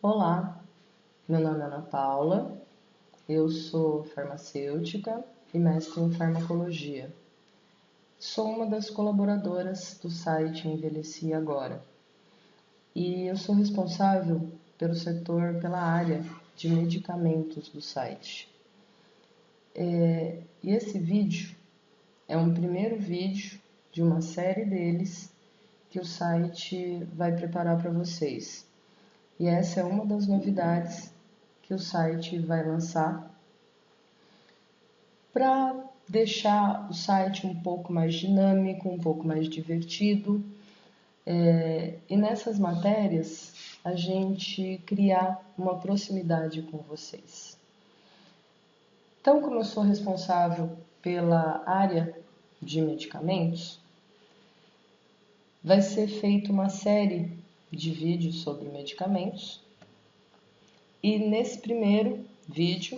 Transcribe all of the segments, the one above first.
Olá, meu nome é Ana Paula, eu sou farmacêutica e mestre em farmacologia. Sou uma das colaboradoras do site Envelheci Agora e eu sou responsável pela área de medicamentos do site. E esse vídeo é um primeiro vídeo de uma série deles que o site vai preparar para vocês. E essa é uma das novidades que o site vai lançar para deixar o site um pouco mais dinâmico, um pouco mais divertido. E nessas matérias a gente criar uma proximidade com vocês. Então, como eu sou responsável pela área de medicamentos, vai ser feita uma série de vídeos sobre medicamentos. E nesse primeiro vídeo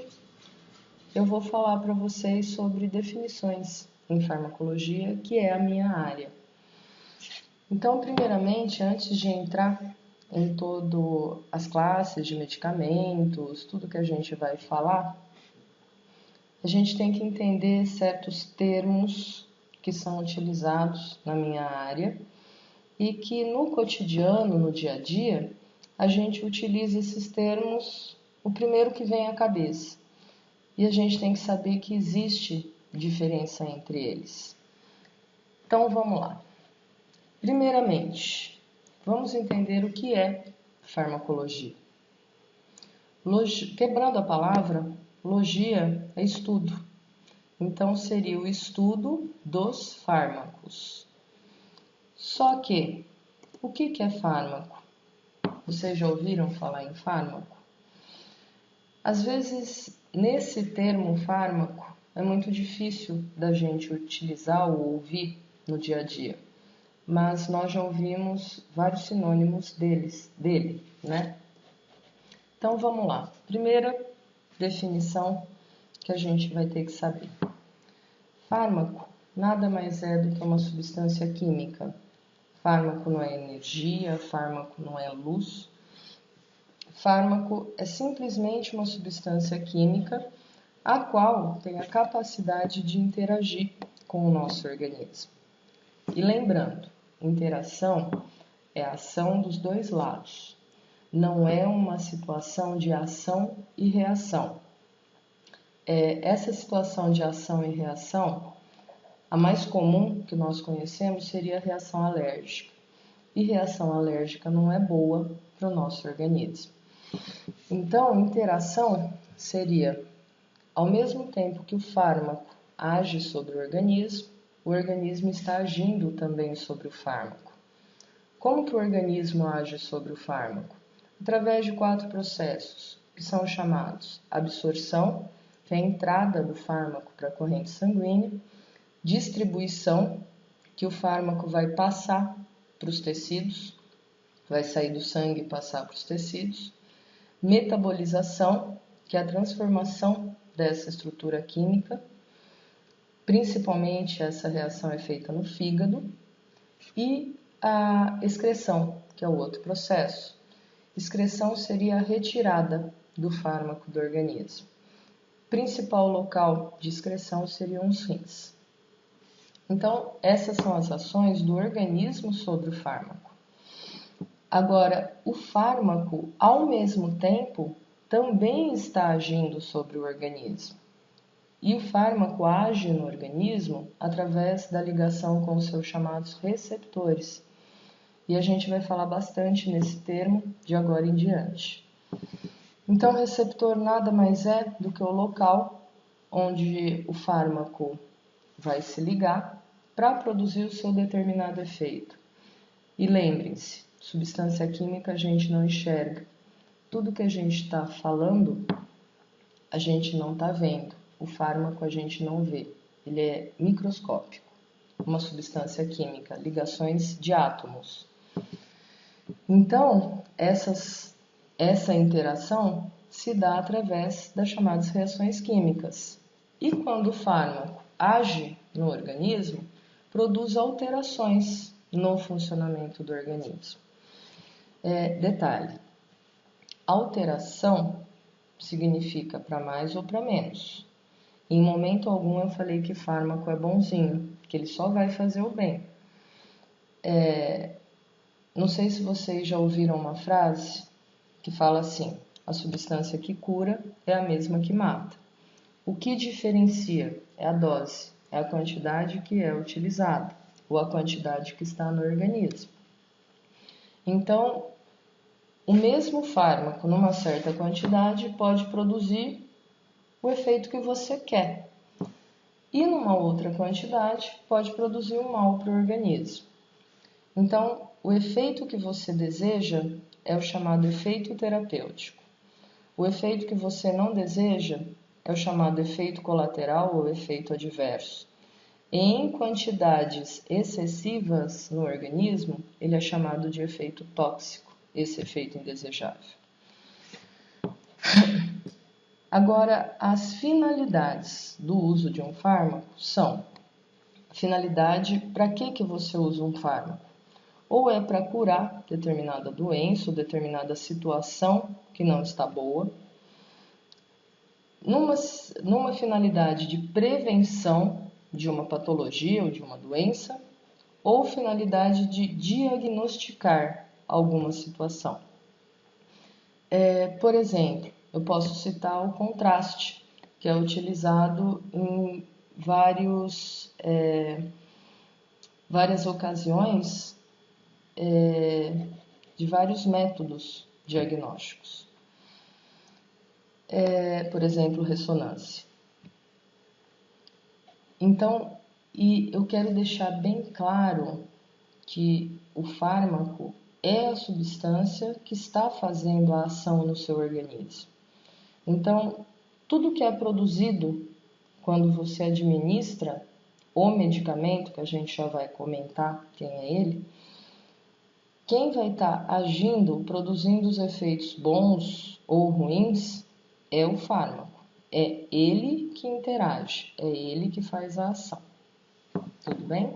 eu vou falar para vocês sobre definições em farmacologia, que é a minha área. Então, primeiramente, antes de entrar em todas as classes de medicamentos, tudo que a gente vai falar, a gente tem que entender certos termos que são utilizados na minha área e que no cotidiano, no dia a dia, a gente utiliza esses termos, o primeiro que vem à cabeça. E a gente tem que saber que existe diferença entre eles. Então vamos lá. Primeiramente, vamos entender o que é farmacologia. Quebrando a palavra, logia é estudo. Então seria o estudo dos fármacos. Só que, o que é fármaco? Vocês já ouviram falar em fármaco? Às vezes, nesse termo fármaco, é muito difícil da gente utilizar ou ouvir no dia a dia. Mas nós já ouvimos vários sinônimos dele, né? Então vamos lá. Primeira definição que a gente vai ter que saber. Fármaco nada mais é do que uma substância química. Fármaco não é energia, fármaco não é luz. Fármaco é simplesmente uma substância química a qual tem a capacidade de interagir com o nosso organismo. E lembrando, interação é a ação dos dois lados, não é uma situação de ação e reação. Essa situação de ação e reação, a mais comum que nós conhecemos seria a reação alérgica. E reação alérgica não é boa para o nosso organismo. Então, interação seria, ao mesmo tempo que o fármaco age sobre o organismo está agindo também sobre o fármaco. Como que o organismo age sobre o fármaco? Através de 4 processos, que são chamados absorção, que é a entrada do fármaco para a corrente sanguínea, distribuição, que o fármaco vai passar para os tecidos, vai sair do sangue e passar para os tecidos, metabolização, que é a transformação dessa estrutura química, principalmente essa reação é feita no fígado, e a excreção, que é o outro processo. Excreção seria a retirada do fármaco do organismo. Principal local de excreção seriam os rins. Então, essas são as ações do organismo sobre o fármaco. Agora, o fármaco, ao mesmo tempo, também está agindo sobre o organismo. E o fármaco age no organismo através da ligação com os seus chamados receptores. E a gente vai falar bastante nesse termo de agora em diante. Então, o receptor nada mais é do que o local onde o fármaco vai se ligar para produzir o seu determinado efeito. E lembrem-se, substância química a gente não enxerga. Tudo que a gente está falando, a gente não está vendo. O fármaco a gente não vê. Ele é microscópico. Uma substância química, ligações de átomos. Então, essa interação se dá através das chamadas reações químicas. E quando o fármaco age no organismo, produz alterações no funcionamento do organismo. Detalhe, alteração significa para mais ou para menos. Em momento algum eu falei que fármaco é bonzinho, que ele só vai fazer o bem. Não sei se vocês já ouviram uma frase que fala assim: a substância que cura é a mesma que mata. O que diferencia é a dose, é a quantidade que é utilizada, ou a quantidade que está no organismo. Então, o mesmo fármaco, numa certa quantidade, pode produzir o efeito que você quer. E numa outra quantidade, pode produzir um mal para o organismo. Então, o efeito que você deseja é o chamado efeito terapêutico. O efeito que você não deseja é o chamado efeito colateral ou efeito adverso. Em quantidades excessivas no organismo, ele é chamado de efeito tóxico, esse efeito indesejável. Agora, as finalidades do uso de um fármaco são: finalidade, para que você usa um fármaco? Ou é para curar determinada doença ou determinada situação que não está boa. Numa finalidade de prevenção de uma patologia ou de uma doença, ou finalidade de diagnosticar alguma situação. Por exemplo, eu posso citar o contraste, que é utilizado em várias ocasiões de vários métodos diagnósticos. Por exemplo, ressonância. Então, e eu quero deixar bem claro que o fármaco é a substância que está fazendo a ação no seu organismo. Então, tudo que é produzido quando você administra o medicamento, que a gente já vai comentar quem é ele, quem vai estar agindo, produzindo os efeitos bons ou ruins, é o fármaco. É ele que interage, é ele que faz a ação. Tudo bem?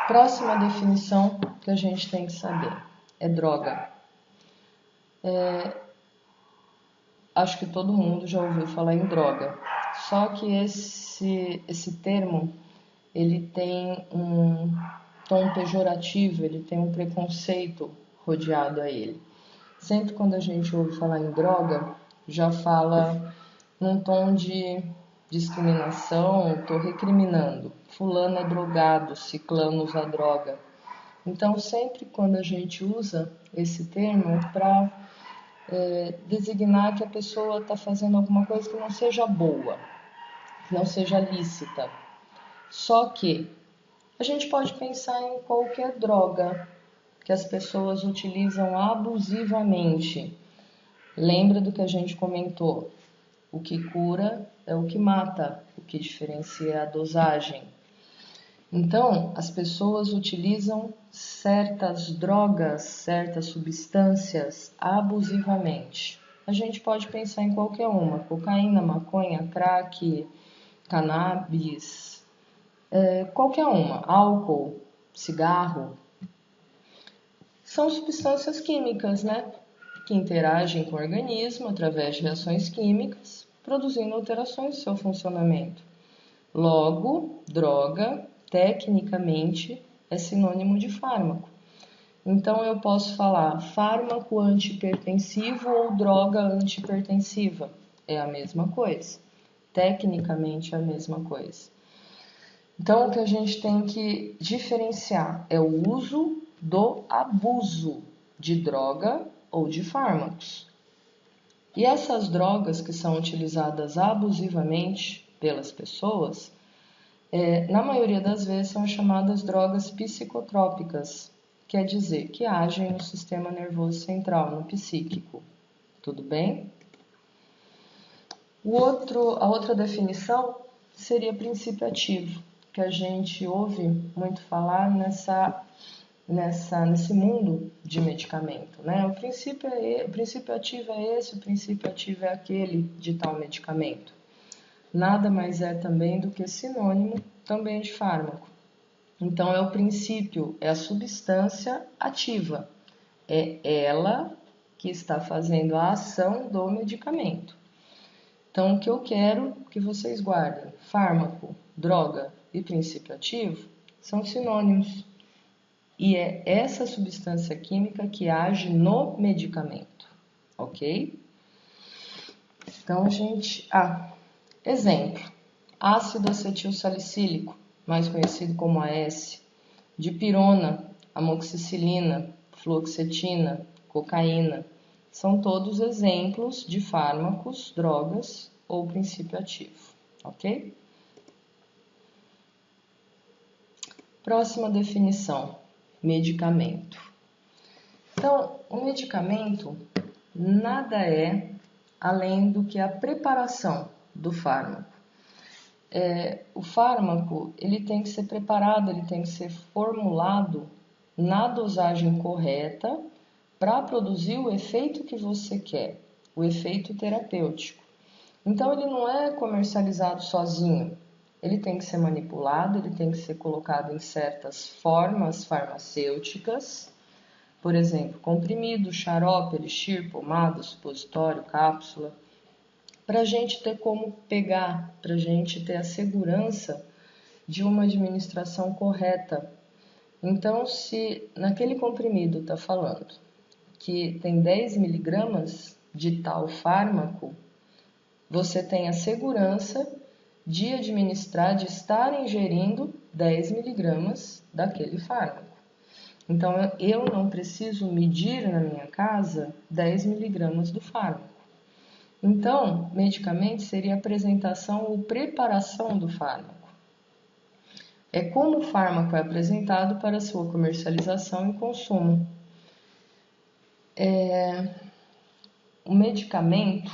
Próxima definição que a gente tem que saber é droga. Acho que todo mundo já ouviu falar em droga. Só que esse termo, ele tem um tom pejorativo, ele tem um preconceito rodeado a ele. Sempre quando a gente ouve falar em droga, já fala num tom de discriminação, estou recriminando. Fulano é drogado, ciclano usa droga. Então, sempre quando a gente usa esse termo é para designar que a pessoa está fazendo alguma coisa que não seja boa, que não seja lícita. Só que a gente pode pensar em qualquer droga que as pessoas utilizam abusivamente. Lembra do que a gente comentou? O que cura é o que mata, o que diferencia é a dosagem. Então, as pessoas utilizam certas drogas, certas substâncias abusivamente. A gente pode pensar em qualquer uma: cocaína, maconha, crack, cannabis, qualquer uma, álcool, cigarro. São substâncias químicas, né? Que interagem com o organismo através de reações químicas, produzindo alterações no seu funcionamento. Logo, droga, tecnicamente, é sinônimo de fármaco. Então, eu posso falar fármaco antihipertensivo ou droga antihipertensiva. É a mesma coisa. Tecnicamente, é a mesma coisa. Então, o que a gente tem que diferenciar é o uso do abuso de droga ou de fármacos. E essas drogas que são utilizadas abusivamente pelas pessoas, na maioria das vezes são chamadas drogas psicotrópicas, quer dizer, que agem no sistema nervoso central, no psíquico. Tudo bem? A outra definição seria princípio ativo, que a gente ouve muito falar nesse mundo de medicamento, né? O princípio ativo é esse, o princípio ativo é aquele de tal medicamento. Nada mais é também do que sinônimo também de fármaco. Então, é o princípio, é a substância ativa. É ela que está fazendo a ação do medicamento. Então, o que eu quero que vocês guardem: fármaco, droga e princípio ativo são sinônimos. E é essa substância química que age no medicamento, ok? Então, gente... exemplo: ácido acetil salicílico, mais conhecido como AS, dipirona, amoxicilina, fluoxetina, cocaína, são todos exemplos de fármacos, drogas ou princípio ativo, ok? Próxima definição: medicamento. Então, o medicamento nada é além do que a preparação do fármaco. O fármaco ele tem que ser preparado, ele tem que ser formulado na dosagem correta para produzir o efeito que você quer, o efeito terapêutico. Então, ele não é comercializado sozinho, ele tem que ser manipulado, ele tem que ser colocado em certas formas farmacêuticas, por exemplo, comprimido, xarope, elixir, pomada, supositório, cápsula, para a gente ter como pegar, para a gente ter a segurança de uma administração correta. Então, se naquele comprimido está falando que tem 10 miligramas de tal fármaco, você tem a segurança de administrar, de estar ingerindo 10 miligramas daquele fármaco. Então, eu não preciso medir na minha casa 10 miligramas do fármaco. Então, medicamento seria a apresentação ou preparação do fármaco. É como o fármaco é apresentado para sua comercialização e consumo. O medicamento,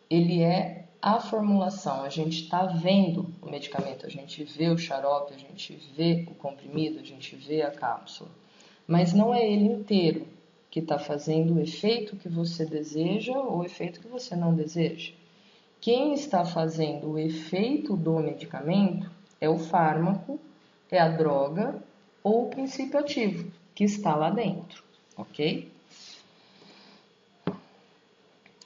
ele é a formulação. A gente está vendo o medicamento, a gente vê o xarope, a gente vê o comprimido, a gente vê a cápsula. Mas não é ele inteiro que está fazendo o efeito que você deseja ou o efeito que você não deseja. Quem está fazendo o efeito do medicamento é o fármaco, é a droga ou o princípio ativo que está lá dentro, ok?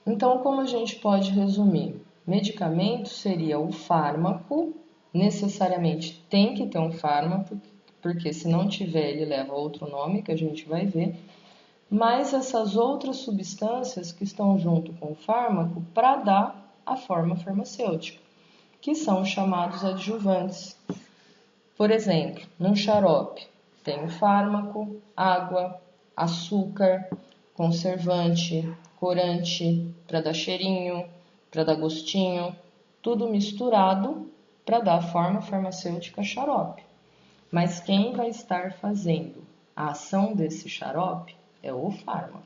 Então, como a gente pode resumir? Medicamento seria o fármaco, necessariamente tem que ter um fármaco, porque se não tiver ele leva outro nome que a gente vai ver, mas essas outras substâncias que estão junto com o fármaco para dar a forma farmacêutica, que são chamados adjuvantes. Por exemplo, num xarope tem o fármaco, água, açúcar, conservante, corante para dar cheirinho, para dar gostinho, tudo misturado para dar a forma farmacêutica xarope. Mas quem vai estar fazendo a ação desse xarope é o fármaco.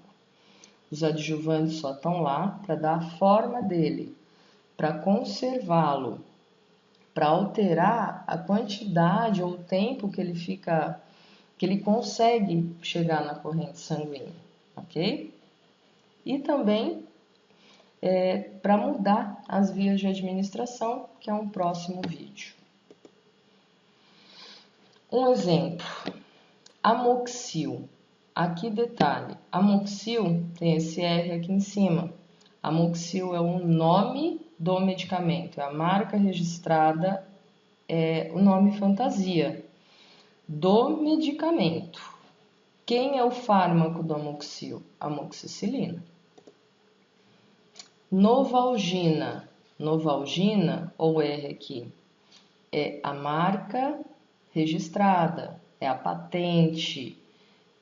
Os adjuvantes só estão lá para dar a forma dele, para conservá-lo, para alterar a quantidade ou o tempo que ele fica, que ele consegue chegar na corrente sanguínea, ok? E também para mudar as vias de administração, que é um próximo vídeo. Um exemplo, amoxil. Aqui detalhe, amoxil tem esse R aqui em cima. Amoxil é o nome do medicamento, é a marca registrada, é o nome fantasia do medicamento. Quem é o fármaco do amoxil? Amoxicilina. Novalgina. Novalgina, ou R aqui, é a marca registrada, é a patente,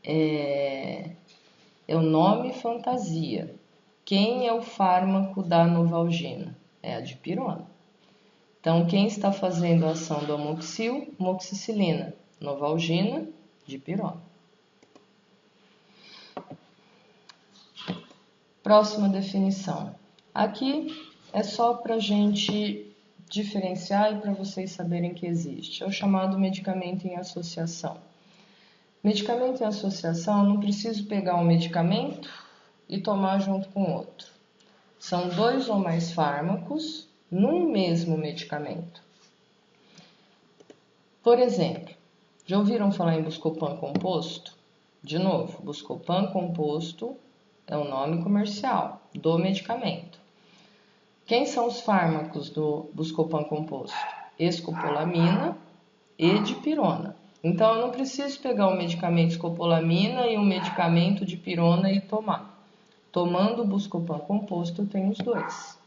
é o nome fantasia. Quem é o fármaco da Novalgina? É a dipirona. Então, quem está fazendo a ação do amoxil? Amoxicilina. Novalgina, dipirona. Próxima definição. Aqui é só para a gente diferenciar e para vocês saberem que existe. É o chamado medicamento em associação. Medicamento em associação, eu não preciso pegar um medicamento e tomar junto com outro. São 2 ou mais fármacos num mesmo medicamento. Por exemplo, já ouviram falar em Buscopan composto? De novo, Buscopan composto é o nome comercial do medicamento. Quem são os fármacos do Buscopan composto? Escopolamina e dipirona. Então, eu não preciso pegar o medicamento escopolamina e o medicamento dipirona e tomar. Tomando o Buscopan composto, eu tenho os dois.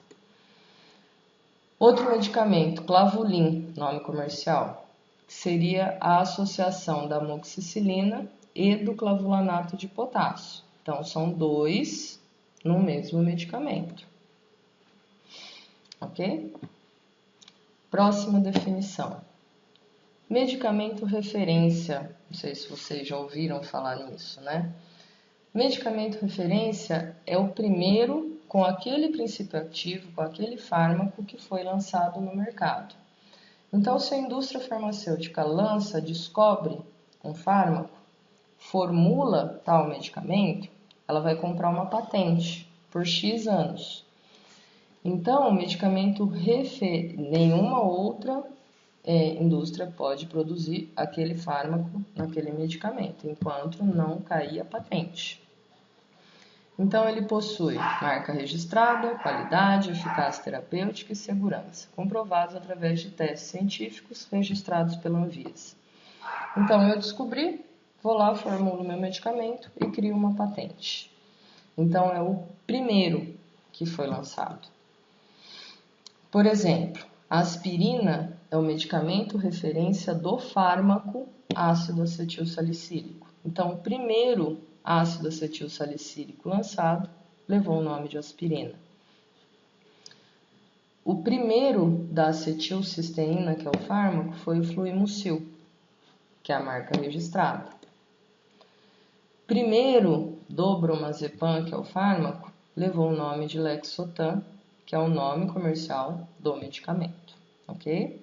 Outro medicamento, Clavulin, nome comercial, seria a associação da amoxicilina e do clavulanato de potássio. Então, são dois no mesmo medicamento. Ok? Próxima definição. Medicamento referência. Não sei se vocês já ouviram falar nisso, né? Medicamento referência é o primeiro com aquele princípio ativo, com aquele fármaco que foi lançado no mercado. Então, se a indústria farmacêutica descobre um fármaco, formula tal medicamento, ela vai comprar uma patente por X anos. Então, o medicamento nenhuma outra indústria pode produzir aquele fármaco naquele medicamento, enquanto não cair a patente. Então, ele possui marca registrada, qualidade, eficácia terapêutica e segurança, comprovados através de testes científicos registrados pela Anvisa. Então, eu descobri, vou lá, formulo meu medicamento e crio uma patente. Então, é o primeiro que foi lançado. Por exemplo, a aspirina é o medicamento referência do fármaco ácido acetil salicílico. Então, o primeiro ácido acetil salicílico lançado levou o nome de aspirina. O primeiro da acetilcisteína, que é o fármaco, foi o Fluimucil, que é a marca registrada. Primeiro do bromazepam, que é o fármaco, levou o nome de Lexotan, que é o nome comercial do medicamento, ok?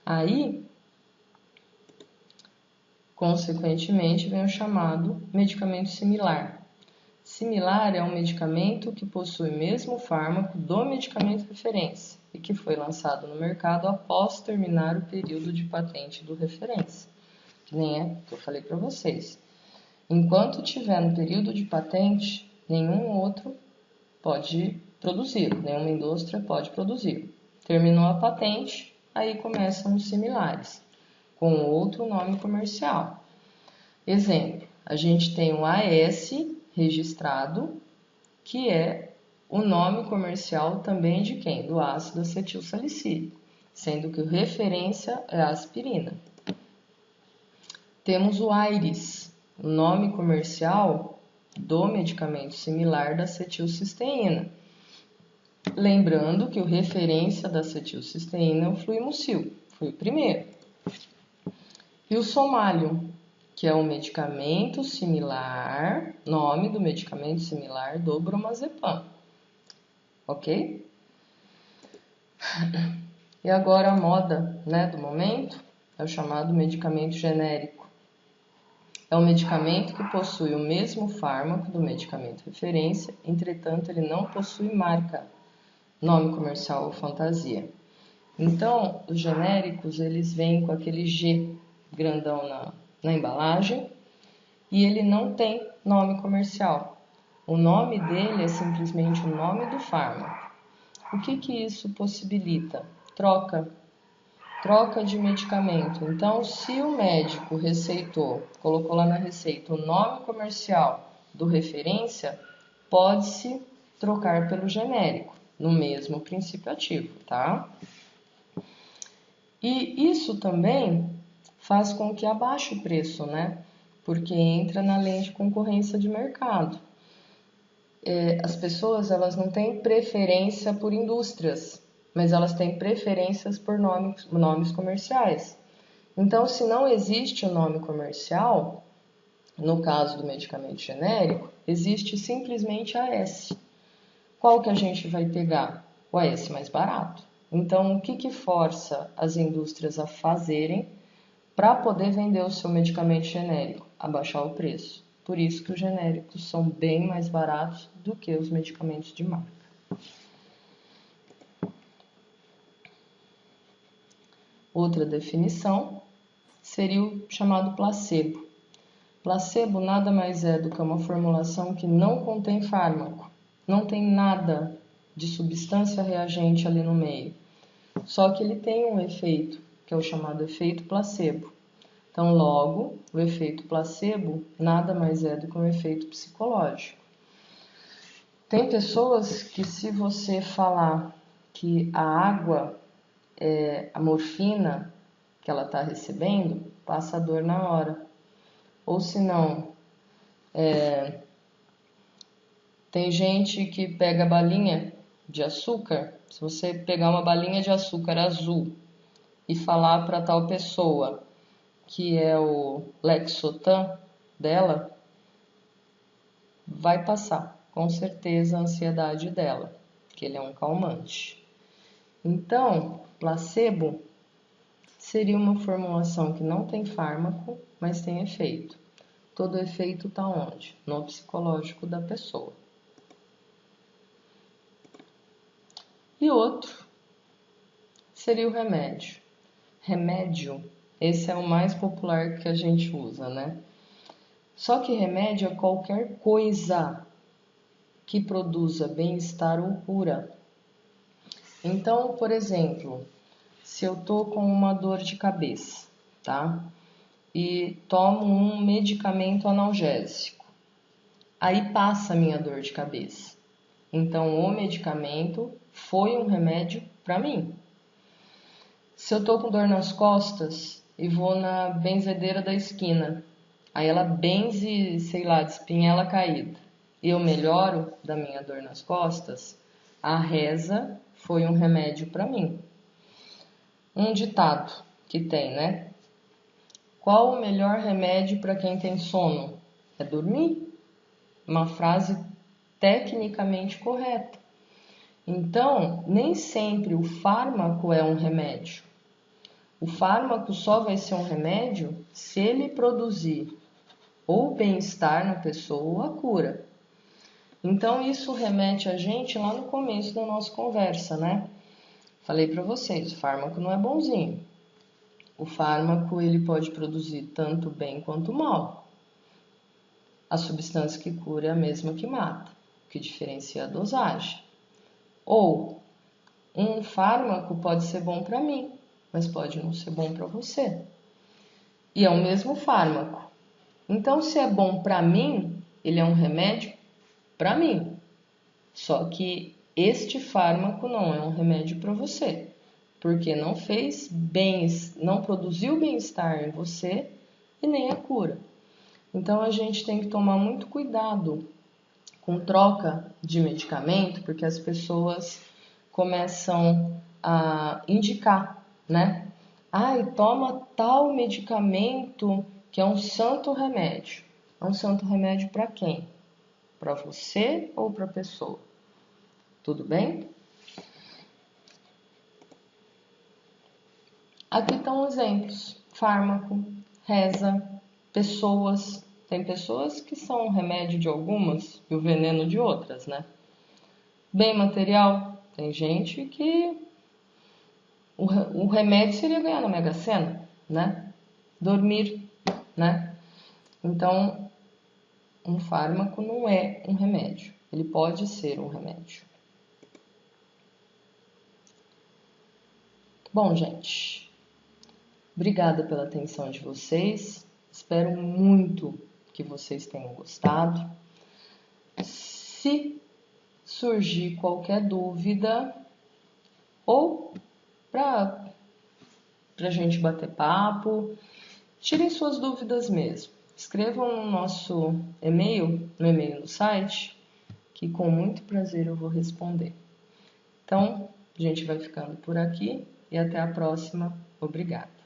Aí, consequentemente, vem o chamado medicamento similar. Similar é um medicamento que possui o mesmo fármaco do medicamento referência e que foi lançado no mercado após terminar o período de patente do referência, que nem é que eu falei para vocês. Enquanto tiver no período de patente, nenhum outro pode produzir, nenhuma indústria pode produzir. Terminou a patente, aí começam os similares, com outro nome comercial. Exemplo, a gente tem o AS registrado, que é o nome comercial também de quem? Do ácido acetil salicílico, sendo que a referência é a aspirina. Temos o Aires, o nome comercial do medicamento similar da acetilcisteína. Lembrando que o referência da acetilcisteína é o Fluimucil, foi o primeiro. E o Somalium, que é um medicamento similar, nome do medicamento similar do bromazepam, ok? E agora a moda, do momento é o chamado medicamento genérico. É um medicamento que possui o mesmo fármaco do medicamento referência, entretanto ele não possui marca, nome comercial ou fantasia. Então, os genéricos, eles vêm com aquele G grandão na embalagem e ele não tem nome comercial. O nome dele é simplesmente o nome do fármaco. O que isso possibilita? Troca de medicamento. Então, se o médico colocou lá na receita o nome comercial do referência, pode-se trocar pelo genérico, no mesmo princípio ativo, tá? E isso também faz com que abaixe o preço, Porque entra na lei de concorrência de mercado. As pessoas, elas não têm preferência por indústrias, mas elas têm preferências por nomes comerciais. Então, se não existe o nome comercial, no caso do medicamento genérico, existe simplesmente AS. Qual que a gente vai pegar? O AS mais barato. Então, o que força as indústrias a fazerem para poder vender o seu medicamento genérico? Abaixar o preço. Por isso que os genéricos são bem mais baratos do que os medicamentos de marca. Outra definição seria o chamado placebo. Placebo nada mais é do que uma formulação que não contém fármaco, não tem nada de substância reagente ali no meio. Só que ele tem um efeito, que é o chamado efeito placebo. Então, logo, o efeito placebo nada mais é do que um efeito psicológico. Tem pessoas que, se você falar que a água é a morfina que ela está recebendo, passa a dor na hora. Ou se não, tem gente que pega balinha de açúcar. Se você pegar uma balinha de açúcar azul e falar para tal pessoa que é o Lexotan dela, vai passar, com certeza, a ansiedade dela, que ele é um calmante. Então, placebo seria uma formulação que não tem fármaco, mas tem efeito. Todo efeito está onde? No psicológico da pessoa. E outro seria o remédio. Remédio, esse é o mais popular que a gente usa, né? Só que remédio é qualquer coisa que produza bem-estar ou cura. Então, por exemplo, se eu tô com uma dor de cabeça, tá? E tomo um medicamento analgésico, aí passa a minha dor de cabeça. Então, o medicamento foi um remédio para mim. Se eu tô com dor nas costas e vou na benzedeira da esquina, aí ela benze, sei lá, de espinhela caída, e eu melhoro da minha dor nas costas, a reza foi um remédio para mim. Um ditado que tem, né? Qual o melhor remédio para quem tem sono? É dormir. Uma frase tecnicamente correta. Então, nem sempre o fármaco é um remédio. O fármaco só vai ser um remédio se ele produzir ou bem-estar na pessoa ou a cura. Então, isso remete a gente lá no começo da nossa conversa, né? Falei para vocês, o fármaco não é bonzinho. O fármaco ele pode produzir tanto bem quanto mal. A substância que cura é a mesma que mata, o que diferencia a dosagem. Ou um fármaco pode ser bom para mim, mas pode não ser bom para você. E é o mesmo fármaco. Então, se é bom para mim, ele é um remédio para mim. Só que este fármaco não é um remédio para você, porque não fez bem, não produziu bem-estar em você e nem a cura. Então a gente tem que tomar muito cuidado com troca de medicamento, porque as pessoas começam a indicar, né? Ai, toma tal medicamento que é um santo remédio. É um santo remédio para quem? Para você ou para a pessoa? Tudo bem? Aqui estão exemplos: fármaco, reza, pessoas. Tem pessoas que são o remédio de algumas e o veneno de outras, né? Bem material, tem gente que o remédio seria ganhar na Mega Sena, né? Dormir, né? Então, um fármaco não é um remédio. Ele pode ser um remédio. Bom, gente, obrigada pela atenção de vocês. Espero muito que vocês tenham gostado. Se surgir qualquer dúvida ou para a gente bater papo, tirem suas dúvidas mesmo. Escrevam no nosso e-mail, no e-mail do site, que com muito prazer eu vou responder. Então, a gente vai ficando por aqui e até a próxima. Obrigada.